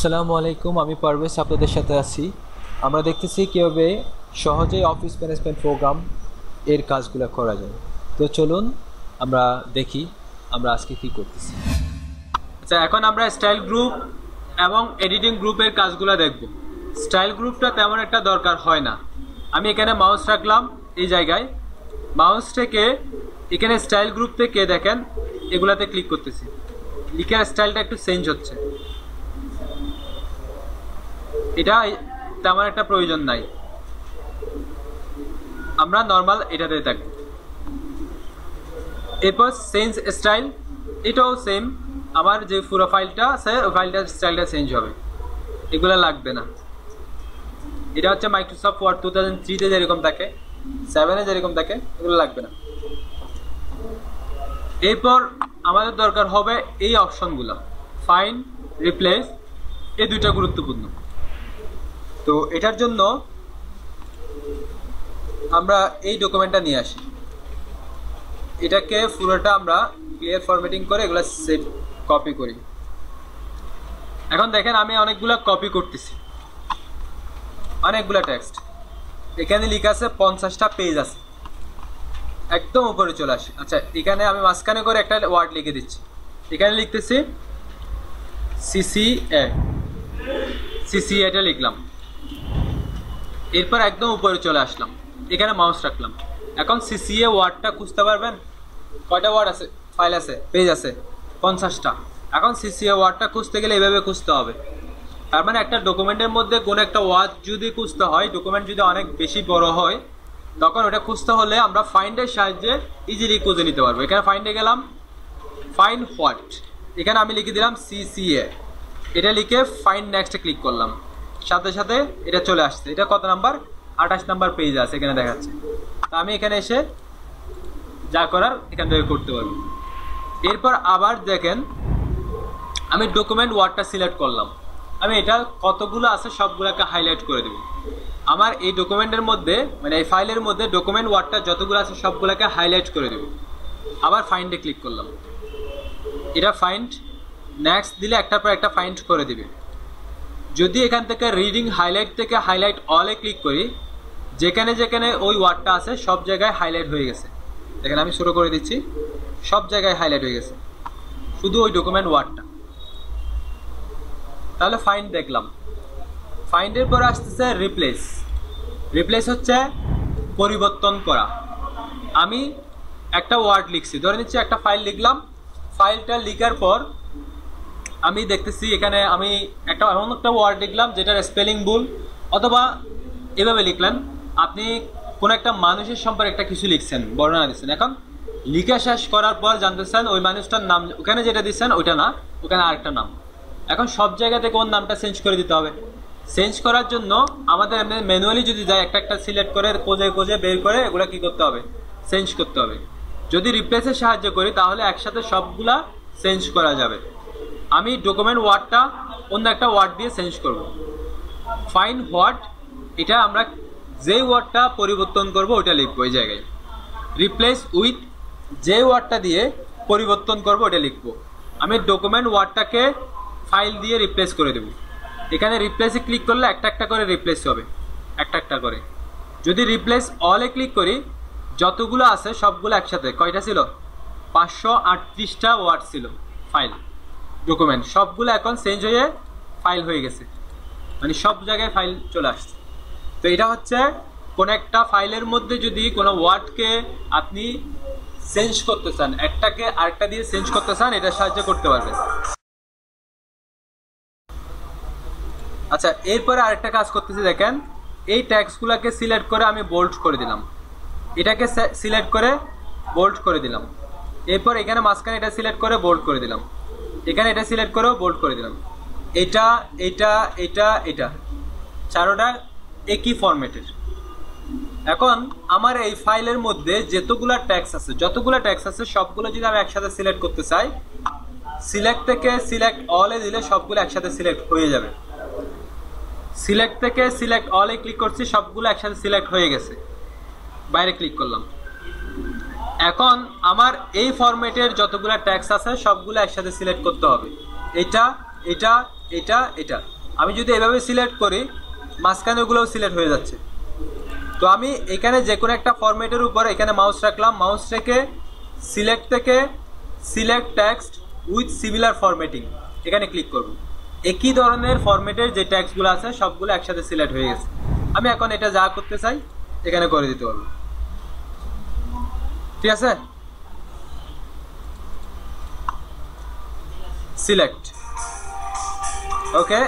আসসালামু আলাইকুম, আমি পারভেজ আপনাদের সাথে আছি। আমরা দেখতেছি কীভাবে সহজেই অফিস ম্যানেজমেন্ট প্রোগ্রাম এর কাজগুলো করা যায়। তো চলুন আমরা দেখি আমরা আজকে কি করতেছি। আচ্ছা, এখন আমরা স্টাইল গ্রুপ এবং এডিটিং গ্রুপের কাজগুলো দেখব। স্টাইল গ্রুপটা তেমন একটা দরকার হয় না। আমি এখানে মাউস রাখলাম, এই জায়গায় মাউস থেকে এখানে স্টাইল গ্রুপ থেকে দেখেন এগুলাতে ক্লিক করতেছি, লিখার স্টাইলটা একটু চেঞ্জ হচ্ছে। এটা তেমন একটা প্রয়োজন নাই, আমরা নর্মাল এটাতে থাকবো। এরপর চেঞ্জ স্টাইল, এটাও সেম, আমার যে পুরো ফাইলটা আছে ওই ফাইলটার স্টাইলটা চেঞ্জ হবে, এগুলো লাগবে না। এটা হচ্ছে মাইক্রোসফট ওয়ার্ড 2003-তে যেরকম থাকে, 7-এ যেরকম থাকে, এগুলো লাগবে না। এরপর আমাদের দরকার হবে এই অপশনগুলো, ফাইন্ড, রিপ্লেস, এই দুইটা গুরুত্বপূর্ণ। তো এটার জন্য আমরা এই ডকুমেন্টটা নিয়ে আসি, এটাকে পুরোটা আমরা ক্লিয়ার ফরম্যাটিং করে এগুলো সেভ কপি করি। এখন দেখেন আমি অনেকগুলো কপি করতেছি, অনেকগুলো টেক্সট। এখানে লেখা আছে 50টা পেজ আছে, একদম উপরে চলে আসে। আচ্ছা, এখানে আমি মাঝখানে করে একটা ওয়ার্ড লিখে দিচ্ছি। এখানে লিখতেছি সিসিএ, সিসিএটা লিখলাম। এরপর একদম উপরে চলে আসলাম, এখানে মাউস রাখলাম। এখন সিসিএ ওয়ার্ডটা খুঁজতে পারবেন, কয়টা ওয়ার্ড আছে, ফাইল আছে, পেজ আছে 50টা। এখন সিসিএ ওয়ার্ডটা খুঁজতে গেলে এভাবে খুঁজতে হবে। তার মানে একটা ডকুমেন্টের মধ্যে কোনো একটা ওয়ার্ড যদি খুঁজতে হয়, ডকুমেন্ট যদি অনেক বেশি বড় হয়, তখন ওটা খুঁজতে হলে আমরা ফাইন্ডের সাহায্যে ইজিলি খুঁজে নিতে পারবো। এখানে ফাইন্ডে গেলাম, ফাইন্ড হোয়াট, এখানে আমি লিখে দিলাম সিসিএ, এটা লিখে ফাইন্ড নেক্সটে ক্লিক করলাম, সাথে সাথে এটা চলে আসছে। এটা কত নাম্বার, 28 নাম্বার পেজ আছে এখানে দেখাচ্ছে। তা আমি এখানে এসে যা করার এখান থেকে করতে পারবো। এরপর আবার দেখেন আমি ডকুমেন্ট ওয়ার্ডটা সিলেক্ট করলাম, আমি এটা কতগুলো আছে সবগুলোকে হাইলাইট করে দেব। আমার এই ডকুমেন্টের মধ্যে, মানে এই ফাইলের মধ্যে ডকুমেন্ট ওয়ার্ডটা যতগুলো আছে সবগুলোকে হাইলাইট করে দেব। আবার ফাইন্ডে ক্লিক করলাম, এটা ফাইন্ড, নেক্সট দিলে একটার পর একটা ফাইন্ড করে দিবে। যদি এখান থেকে রিডিং হাইলাইট থেকে হাইলাইট অলে ক্লিক করি, যেখানে যেখানে ওই ওয়ার্ডটা আছে সব জায়গায় হাইলাইট হয়ে গেছে। দেখেন আমি শুরু করে দিচ্ছি, সব জায়গায় হাইলাইট হয়ে গেছে, শুধু ওই ডকুমেন্ট ওয়ার্ডটা। তাহলে ফাইন্ড দেখলাম। ফাইন্ডের পরে আসতেছে রিপ্লেস। রিপ্লেস হচ্ছে পরিবর্তন করা। আমি একটা ওয়ার্ড লিখছি, ধরে নিচ্ছি একটা ফাইল লিখলাম, ফাইলটা লিখার পর আমি দেখতেছি এখানে আমি এমন একটা ওয়ার্ড লিখলাম যেটার স্পেলিং ভুল, অথবা এভাবে লিখলেন আপনি কোনো একটা মানুষের সম্পর্কে একটা কিছু লিখছেন, বর্ণনা দিচ্ছেন। এখন লিখা শেষ করার পর জানতেছেন ওই মানুষটার নাম, ওখানে যেটা দিচ্ছেন ওইটা না, ওখানে আরেকটা নাম। এখন সব জায়গাতে কোন নামটা চেঞ্জ করে দিতে হবে। চেঞ্জ করার জন্য আমাদের ম্যানুয়ালি যদি যায় একটা একটা সিলেক্ট করে কোজে কোজে বের করে এগুলো কি করতে হবে, চেঞ্জ করতে হবে। যদি রিপ্লেসের সাহায্য করি তাহলে একসাথে সবগুলা চেঞ্জ করা যাবে। আমি ডকুমেন্ট ওয়ার্ডটা অন্য একটা ওয়ার্ড দিয়ে চেঞ্জ করব। ফাইন্ড হোয়াট, এটা আমরা যে ওয়ার্ডটা পরিবর্তন করব ওটা লিখবো এই জায়গায়। রিপ্লেস উইথ, যে ওয়ার্ডটা দিয়ে পরিবর্তন করব ওটা লিখবো। আমি ডকুমেন্ট ওয়ার্ডটাকে ফাইল দিয়ে রিপ্লেস করে দেব। এখানে রিপ্লেসে ক্লিক করলে একটা একটা করে রিপ্লেস হবে, একটা একটা করে। যদি রিপ্লেস অলে ক্লিক করি, যতগুলো আছে সবগুলো একসাথে, কয়টা ছিল, 538টা ওয়ার্ড ছিল ফাইল ডকুমেন্ট, সবগুলো এখন চেঞ্জ হয়ে ফাইল হয়ে গেছে, মানে সব জায়গায় ফাইল চলে আসছে। তো এটা হচ্ছে কোন একটা ফাইলের মধ্যে যদি কোনো ওয়ার্ডকে আপনি চেঞ্জ করতে চান, একটাকে আরেকটা দিয়ে চেঞ্জ করতে চান, এটার সাহায্য করতে পারবেন। আচ্ছা, এরপরে আরেকটা কাজ করতেছি, দেখেন এই ট্যাক্সগুলোকে সিলেক্ট করে আমি বোল্ড করে দিলাম, এটাকে সিলেক্ট করে বোল্ড করে দিলাম। এরপর এখানে মাঝখানে এটা সিলেক্ট করে বোল্ড করে দিলাম, এখানে এটা সিলেক্ট করেও বোল্ড করে দিলাম। এটা এটা এটা এটা চারোটা একই ফরম্যাটের। এখন আমার এই ফাইলের মধ্যে যতগুলা ট্যাক্স আছে সবগুলো যদি আমি একসাথে সিলেক্ট করতে চাই, সিলেক্ট থেকে সিলেক্ট অলে দিলে সবগুলো একসাথে সিলেক্ট হয়ে যাবে। সিলেক্ট থেকে সিলেক্ট অলে ক্লিক করছি, সবগুলো একসাথে সিলেক্ট হয়ে গেছে, বাইরে ক্লিক করলাম। এখন আমার এই ফরম্যাটের যতগুলো ট্যাক্স আছে সবগুলো একসাথে সিলেক্ট করতে হবে, এটা এটা এটা এটা আমি যদি এভাবে সিলেক্ট করি মাঝখানেগুলোও সিলেক্ট হয়ে যাচ্ছে। তো আমি এখানে যে কোনো একটা ফরম্যাটের উপর এখানে মাউস রাখলাম, মাউস রেখে সিলেক্ট থেকে select text with similar formatting এখানে ক্লিক করব। একই ধরনের ফরম্যাটের যে টেক্সটগুলো আছে সবগুলো একসাথে সিলেক্ট হয়ে গেছে। আমি এখন এটা যা করতে চাই এখানে করে দিতে পারবো। ঠিক আছে, সিলেক্ট, ওকে।